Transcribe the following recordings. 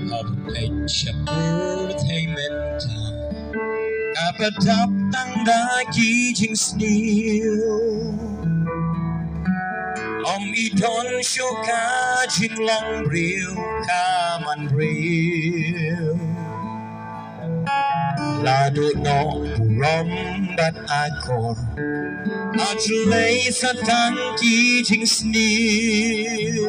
of Peit Sha Pyrthei Mynta Pyndap Tang đã ký Jingsniew ý đón số cá chinh long rìu cá man rìu là đội nọ bù rõm bắt ai còn chú lấy sát tăng ký Jingsniew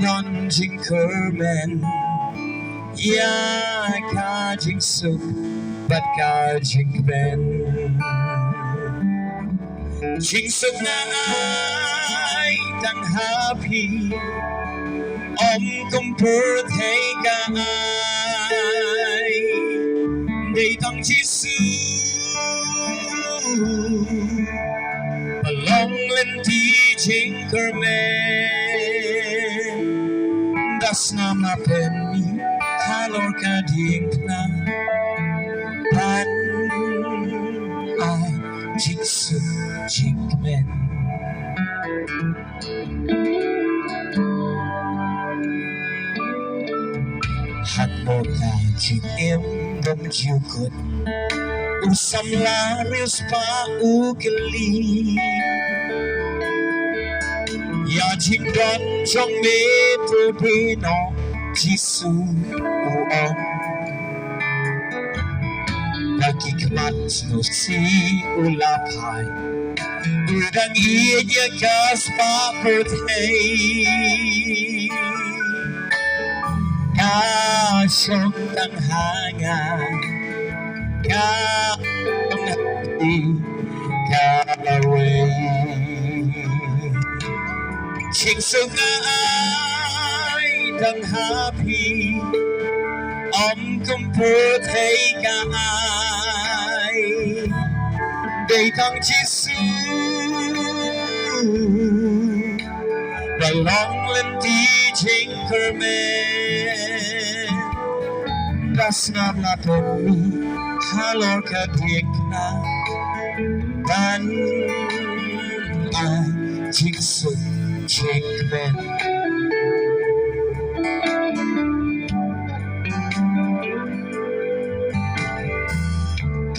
đón jing kermen ya cá jing suk bắt cá jing ben jing suk na ai đang happy công Pyrthei cả ai để tăng chi sư lòng lên tí jing kermen das nam na penny halor ka ding na pan ai jing su jing men hat mo ka jing em dom jiu good sam la rius pa u keli ya jing don trong mê tô đê nó Jisu om Lagi kemat no si ulapai Udang iya kas Sha Pyrthei Kasong tang hangan Kaong hati Kalaway Ching sung ai đang happy công Pyrthei cả ai để tăng chi sư và lòng lên tí chính kermen das nam la penny halor ka diek na dan ai chính sự chính men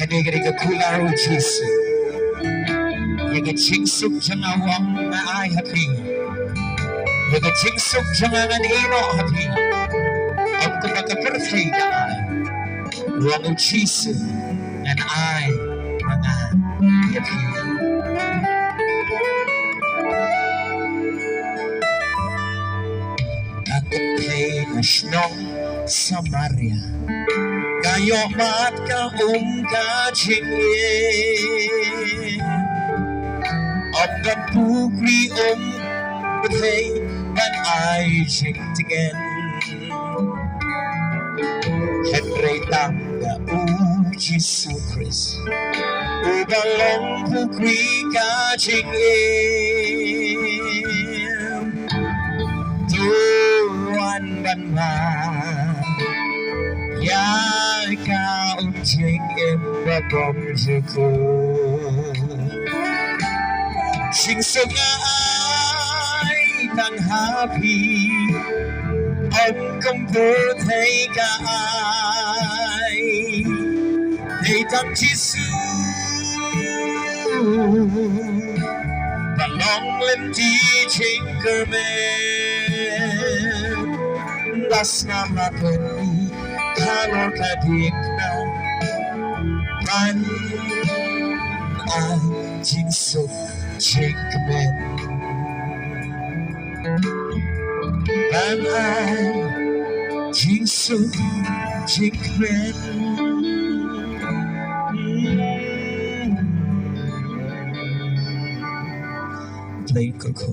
Kani kular Jisu Yang jing suk jangan awang na ai happy Yang jing suk jangan ino happy Ang kumaka Pyrthei na ai Wang Jisu and I mga happy Pyrthei na shnong Samaria Kayo mat ka ka jingrwai Gan pukri Pyrthei ban ai jing again Henry tang ga Jisu Christ Ubalong pukri ka jingrwai Tuan ban ma Ya ka jing em ba bom jiku Jing sung ai đang happy công Pyrthei cả ai để tăng chi sư và lòng lên tí chính kermen das nam la penny halor ka diek na pan ai jing suk jing men pan ai jing suk jing men Play Coco